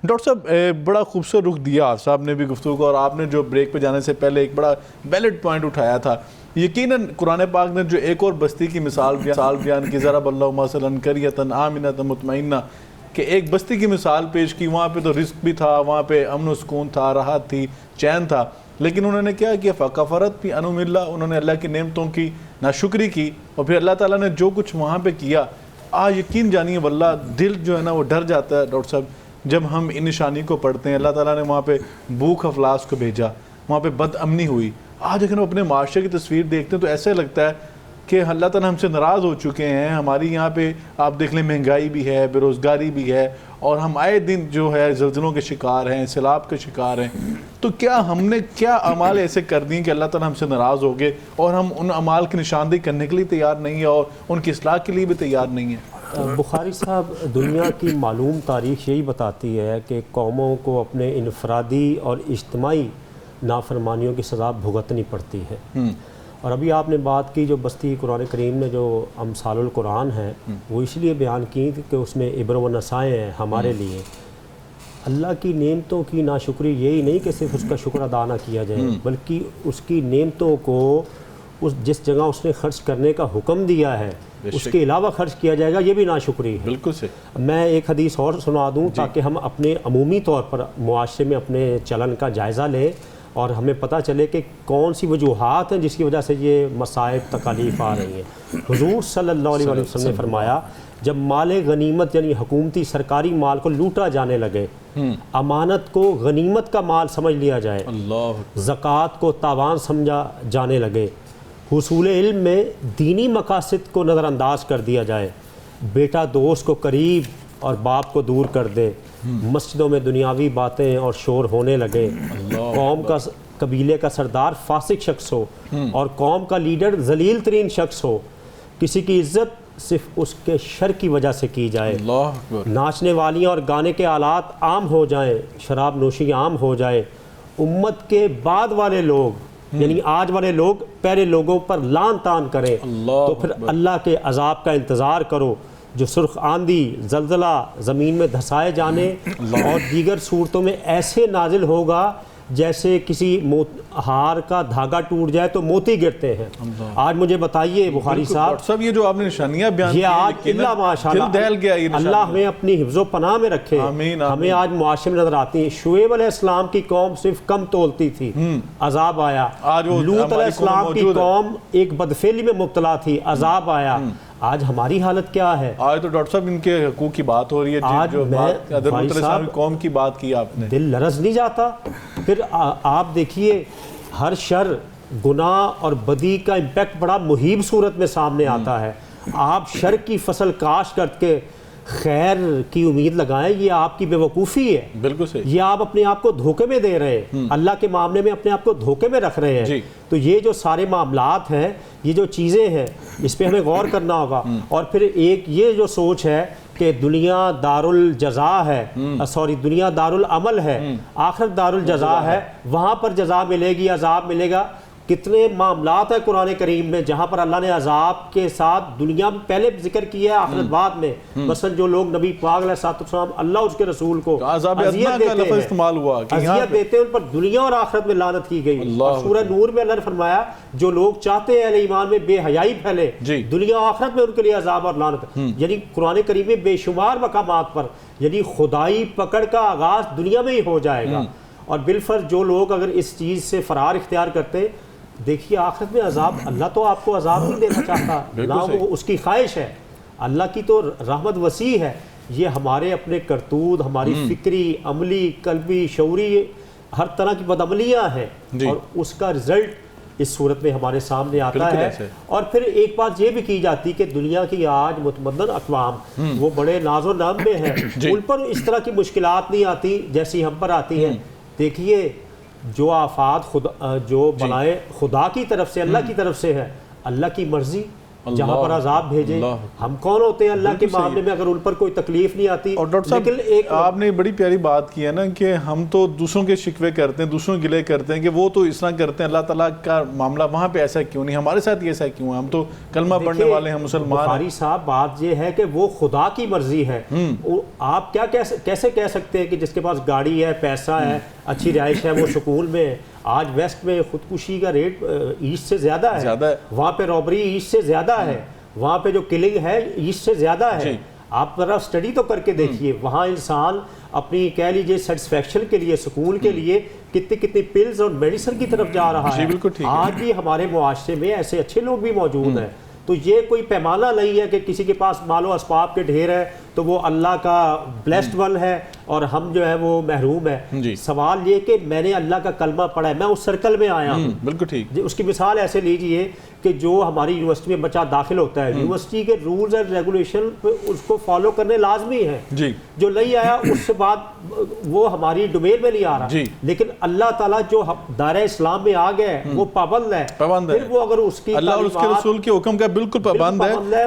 Doctor صاحب بڑا خوبصورت رخ دیا آپ صاحب نے بھی گفتگو کو، اور آپ نے جو بریک پہ جانے سے پہلے ایک بڑا ویلڈ پوائنٹ اٹھایا تھا. یقیناً قرآن پاک نے جو ایک اور بستی کی مثال بیان کی، ضرب اللہ مثلا قریۃ آمنۃ مطمئنہ، کہ ایک بستی کی مثال پیش کی. وہاں پہ تو رزق بھی تھا، وہاں پہ امن و سکون تھا، راحت تھی، چین تھا، لیکن انہوں نے کیا کیا؟ فکفرت بانعم اللہ، انہوں نے اللہ کی نعمتوں کی ناشکری کی، اور پھر اللہ تعالیٰ نے جو کچھ وہاں پہ کیا، یقین جانیے واللہ دل جو ہے نا وہ ڈر جاتا ہے ڈاکٹر صاحب جب ہم ان نشانی کو پڑھتے ہیں. اللہ تعالیٰ نے وہاں پہ بھوک افلاس کو بھیجا، وہاں پہ بد امنی ہوئی. آج اگر ہم اپنے معاشرے کی تصویر دیکھتے ہیں تو ایسے لگتا ہے کہ اللہ تعالیٰ ہم سے ناراض ہو چکے ہیں. ہماری یہاں پہ آپ دیکھ لیں مہنگائی بھی ہے، بے روزگاری بھی ہے، اور ہم آئے دن جو ہے زلزلوں کے شکار ہیں، سیلاب کے شکار ہیں. تو کیا ہم نے کیا اعمال ایسے کر دیے کہ اللہ تعالیٰ ہم سے ناراض ہو گئے اور ہم ان اعمال کی نشاندہی کرنے کے لیے تیار نہیں ہیں اور ان کی اصلاح کے لیے بھی تیار نہیں ہیں؟ بخاری صاحب، دنیا کی معلوم تاریخ یہی بتاتی ہے کہ قوموں کو اپنے انفرادی اور اجتماعی نافرمانیوں کی سزا بھگتنی پڑتی ہے. اور ابھی آپ نے بات کی جو بستی قرآن کریم نے جو امثال القرآن ہیں وہ اس لیے بیان کی کہ اس میں عبر و نصائح ہیں ہمارے لیے. اللہ کی نعمتوں کی ناشکری یہی نہیں کہ صرف اس کا شکر ادا نہ کیا جائے، بلکہ اس کی نعمتوں کو جس جگہ اس نے خرچ کرنے کا حکم دیا ہے اس کے علاوہ خرچ کیا جائے گا، یہ بھی ناشکری ہے. بالکل سے میں ایک حدیث اور سنا دوں تاکہ ہم اپنے عمومی طور پر معاشرے میں اپنے چلن کا جائزہ لیں اور ہمیں پتہ چلے کہ کون سی وجوہات ہیں جس کی وجہ سے یہ مصائب تکالیف آ رہی ہیں. حضور صلی اللہ علیہ وسلم نے فرمایا جب مال غنیمت یعنی حکومتی سرکاری مال کو لوٹا جانے لگے، امانت کو غنیمت کا مال سمجھ لیا جائے، زکوٰۃ کو تاوان سمجھا جانے لگے، حصول علم میں دینی مقاصد کو نظر انداز کر دیا جائے، بیٹا دوست کو قریب اور باپ کو دور کر دے، مسجدوں میں دنیاوی باتیں اور شور ہونے لگے، قوم کا قبیلے کا سردار فاسق شخص ہو اور قوم کا لیڈر ذلیل ترین شخص ہو، کسی کی عزت صرف اس کے شر کی وجہ سے کی جائے، ناچنے والیاں اور گانے کے آلات عام ہو جائیں، شراب نوشی عام ہو جائے، امت کے بعد والے لوگ یعنی آج والے لوگ پہلے لوگوں پر لعن طعن کریں، تو پھر اللہ کے عذاب کا انتظار کرو جو سرخ آندھی، زلزلہ، زمین میں دھسائے جانے اور دیگر صورتوں میں ایسے نازل ہوگا جیسے کسی ہار کا دھاگا ٹوٹ جائے تو موتی گرتے ہیں. آج مجھے بتائیے بخاری صاحب، یہ جو آپ نے نشانیاں بیان یہ آج اللہ ماشاءاللہ اللہ ہمیں اپنی حفظ و پناہ میں رکھے، ہمیں آج معاشرے میں نظر آتی ہیں. شعیب علیہ السلام کی قوم صرف کم تولتی تھی، عذاب آیا. لوط علیہ السلام کی قوم ایک بدفعلی میں مبتلا تھی، عذاب آیا. آج ہماری حالت کیا ہے؟ آج تو ڈاکٹر صاحب ان کے حقوق کی بات ہو رہی ہے. آج میں قوم کی بات کی آپ نے، دل لرز نہیں جاتا. پھر آپ دیکھیے ہر شر، گناہ اور بدی کا امپیکٹ بڑا مہیب صورت میں سامنے آتا ہے. آپ شر کی فصل کاشت کر کے خیر کی امید لگائیں، یہ آپ کی بے وقوفی ہے. بالکل صحیح. یہ آپ اپنے آپ کو دھوکے میں دے رہے ہیں، اللہ کے معاملے میں اپنے آپ کو دھوکے میں رکھ رہے ہیں. تو یہ جو سارے معاملات ہیں، یہ جو چیزیں ہیں، اس پہ ہمیں غور کرنا ہوگا. اور پھر ایک یہ جو سوچ ہے کہ دنیا دار الجزا ہے، دنیا دار العمل ہے، آخرت دار الجزا ہے، وہاں پر جزا ملے گی، عذاب ملے گا. کتنے معاملات ہیں قرآن کریم میں جہاں پر اللہ نے عذاب کے ساتھ دنیا میں پہلے ذکر کیا ہے، آخرت بعد میں. مثلا جو لوگ نبی پاک علیہ السلام اللہ اس کے رسول کو اذیت دیتے ہیں، ان پر دنیا اور آخرت میں لعنت کی گئی. سورہ نور میں اللہ نے فرمایا جو لوگ چاہتے ہیں اہل ایمان میں بے حیائی پھیلے، دنیا و آخرت میں ان کے لیے عذاب اور لعنت. یعنی قرآن کریم میں بے شمار مقامات پر یعنی خدائی پکڑ کا آغاز دنیا میں ہی ہو جائے گا. اور بالفرض جو لوگ اگر اس چیز سے فرار اختیار کرتے، دیکھیے آخرت میں عذاب، اللہ تو آپ کو عذاب نہیں دینا چاہتا، نہ وہ اس کی خواہش ہے. اللہ کی تو رحمت وسیع ہے. یہ ہمارے اپنے کرتوت، ہماری فکری، عملی، قلبی، شعوری ہر طرح کی بدعملیاں ہیں، اور اس کا رزلٹ اس صورت میں ہمارے سامنے آتا ہے. اور پھر ایک بات یہ بھی کی جاتی کہ دنیا کی آج متمدن اقوام وہ بڑے ناز و نام میں ہیں، ان پر اس طرح کی مشکلات نہیں آتی جیسی ہم پر آتی ہیں. دیکھیے جو آفات جو بلائیں خدا کی طرف سے، اللہ کی طرف سے ہے، اللہ کی مرضی جہاں پر عذاب بھیجے. ہم کون ہوتے ہیں اللہ کے معاملے میں اگر ان پر کوئی تکلیف نہیں آتی. اور ڈاکٹر صاحب آپ نے بڑی پیاری بات کی ہے نا کہ ہم تو دوسروں کے شکوے کرتے ہیں, دوسروں گلے کرتے ہیں کہ وہ تو اس طرح کرتے ہیں, اللہ تعالیٰ کا معاملہ وہاں پہ ایسا کیوں نہیں, ہمارے ساتھ یہ ایسا کیوں ہے, ہم تو کلمہ پڑھنے والے ہیں, مسلمان ہیں. بخاری صاحب بات یہ ہے کہ وہ خدا کی مرضی ہے. آپ کیا کیسے کہہ سکتے ہیں کہ جس کے پاس گاڑی ہے, پیسہ ہے, اچھی رہائش ہے, وہ سکون میں ہے. آج ویسٹ میں خودکشی کا ریٹ ایسٹ سے زیادہ ہے, وہاں پہ رابری ایسٹ سے زیادہ ہے, وہاں پہ جو کلنگ ہے ایسٹ سے زیادہ ہے. آپ ذرا اسٹڈی تو کر کے دیکھیے, وہاں انسان اپنی کہہ لیجیے سیٹسفیکشن کے لیے, سکون کے لیے کتنی پلز اور میڈیسن کی طرف جا رہا ہے. آج بھی ہمارے معاشرے میں ایسے اچھے لوگ بھی موجود ہیں. تو یہ کوئی پیمانہ نہیں ہے کہ کسی کے پاس مال و اسباب کے ڈھیر ہے تو وہ اللہ کا بلیسڈ ون ہے اور ہم جو ہے وہ محروم ہے. سوال یہ کہ میں نے اللہ کا کلمہ پڑھا ہے, میں اس سرکل میں آیا ہوں. بالکل ٹھیک. اس کی مثال ایسے لیجئے کہ جو ہماری یونیورسٹی میں بچہ داخل ہوتا ہے, یونیورسٹی کے رولز اینڈ ریگولیشن اس کو فالو کرنے لازمی ہے. جو نہیں آیا اس سے بعد وہ ہماری ڈومین میں نہیں آ رہا, لیکن اللہ تعالیٰ جو دائرہ اسلام میں آ گئے وہ پابند ہے. پھر وہ اگر اس کی اللہ اور اس کے رسول کے حکم کا بالکل پابند ہے.